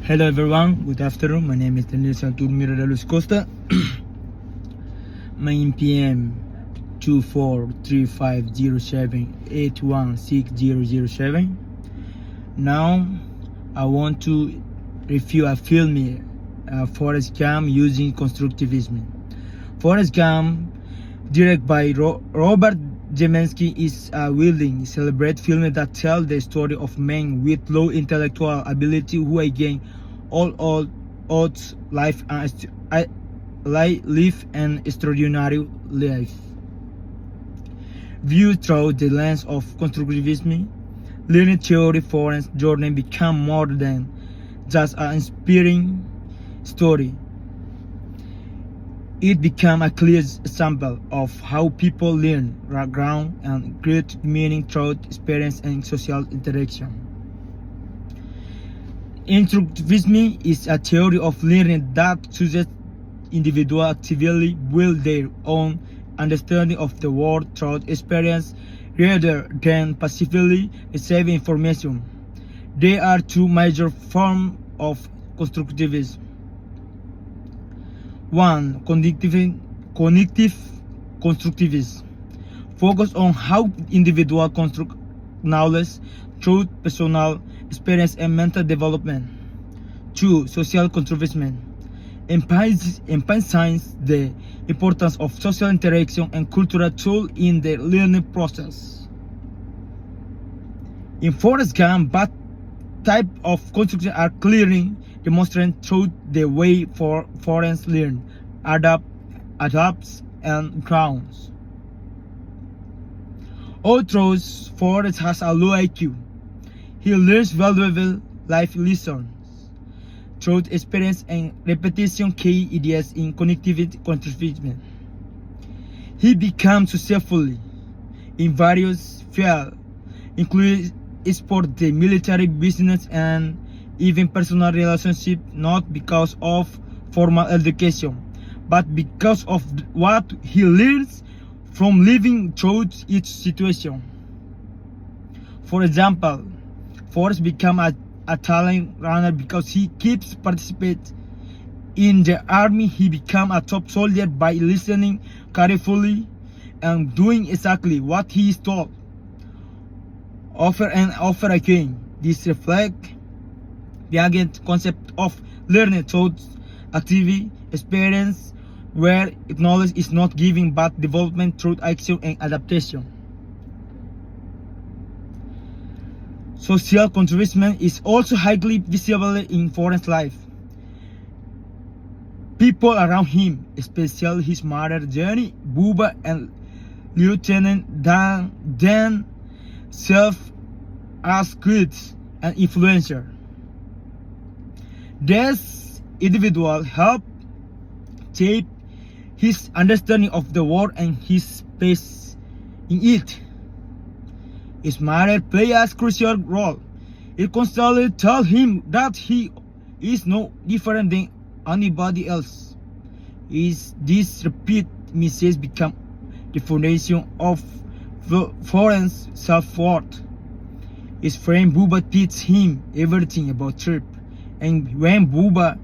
Hello everyone, good afternoon. My name is Daniel Santurmiro de Luz Costa. My NPM 243507816007. Now I want to review a film, Forrest Gump, using constructivism. Forrest Gump, directed by Robert Zemeckis, is a willing, celebrated film that tells the story of men with low intellectual ability who again all odds live an extraordinary life. Viewed through the lens of constructivism, learning theory, Forrest's journey become more than just an inspiring story. It became a clear example of how people learn, ground, and create meaning through experience and social interaction. Constructivism is a theory of learning that suggests individuals actively build their own understanding of the world through experience rather than passively receiving information. There are two major forms of constructivism. One, cognitive constructivism, focus on how individuals construct knowledge through personal experience and mental development. Two, social constructivism, emphasizes the importance of social interaction and cultural tools in the learning process. In Forrest Gump, both types of construction are clearly demonstrated through the way Forrest learns, adapts, and grounds. Although Forrest has a low IQ, he learns valuable life lessons through experience and repetition, key ideas in cognitive constructivism. He becomes successful in various fields, including sport, the military, business, and even personal relationships, not because of formal education, but because of what he learns from living through each situation. For example, Forrest becomes a talent runner because he keeps participating in the army. He becomes a top soldier by listening carefully and doing exactly what he is told, over and over again. This reflects the again concept of learning through active experience, where knowledge is not given but development through action and adaptation. Social constructivism is also highly visible in Forrest's life. People around him, especially his mother Jenny, Bubba, and Lieutenant Dan, serve as critics and influencers. These individuals help shape his understanding of the world and his space in it. His mother plays a crucial role. It constantly tells him that he is no different than anybody else. This repeat message becomes the foundation of Forrest's self-worth. His friend Bubba teaches him everything about trip, and when Bubba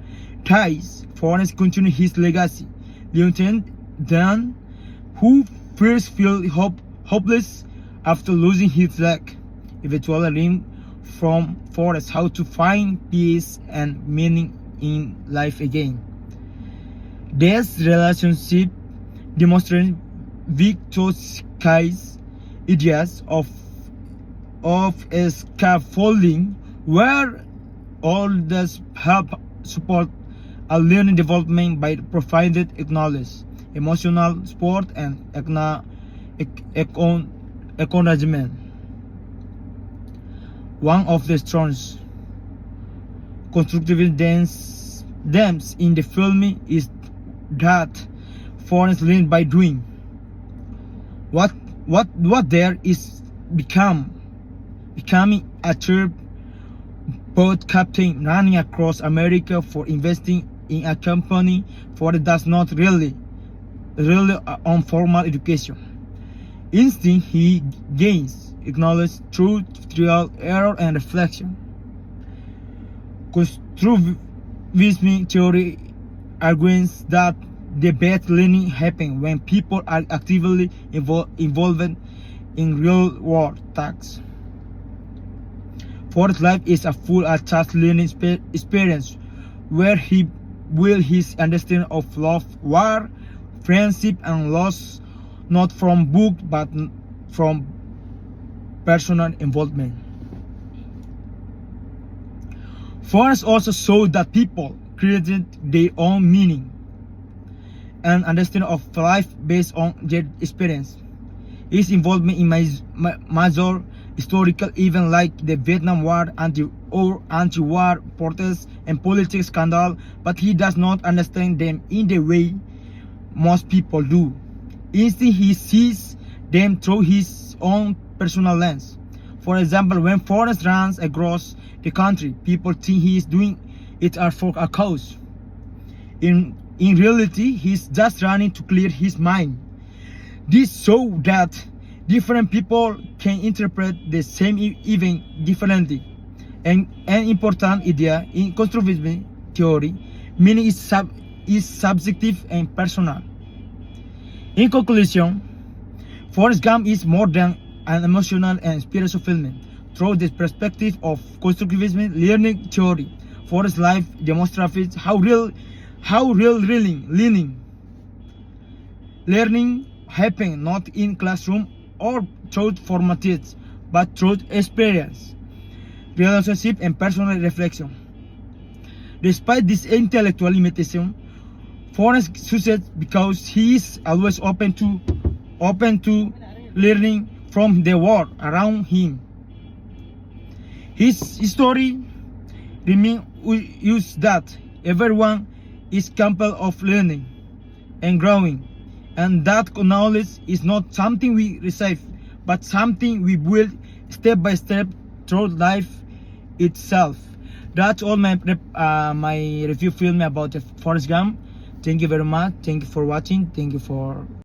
dies, Forrest continues his legacy. Lieutenant Dan, who first feels hopeless after losing his leg, eventually learns from Forrest how to find peace and meaning in life again. This relationship demonstrates Vygotsky's ideas of scaffolding, where all does help support a learning development by providing knowledge, emotional support, and encouragement. One of the strongest constructive themes in the film is that Forrest learns by doing. What there is becoming a trip boat captain running across America for investing in a company for it does not really on formal education. Instead, he gains knowledge through trial, error, and reflection. Constructivism theory argues that the best learning happens when people are actively involved in real-world tasks. Forrest's life is a full attached learning experience where he will his understanding of love, war, friendship, and loss not from book but from personal involvement. Forrest also showed that people created their own meaning and understanding of life based on their experience. His involvement in major historical events like the Vietnam War, anti-war protests, and political scandal, but he does not understand them in the way most people do. Instead, he sees them through his own personal lens. For example, when Forrest runs across the country, people think he is doing it for a cause. In reality, he's just running to clear his mind. This shows that different people can interpret the same event differently. And an important idea in constructivism theory, meaning is subjective and personal. In conclusion, Forrest Gump is more than an emotional and spiritual film. Through the perspective of constructivism learning theory, Forrest's life demonstrates how real learning happens not in classroom or through formats, but through experience, relationship, and personal reflection. Despite this intellectual limitation, Forrest succeeds because he is always open to learning from the world around him. His story reminds that everyone is capable of learning and growing, and that knowledge is not something we receive, but something we build step by step through life itself. That's all my review film about Forrest Gump. Thank you very much. Thank you for watching. Thank you for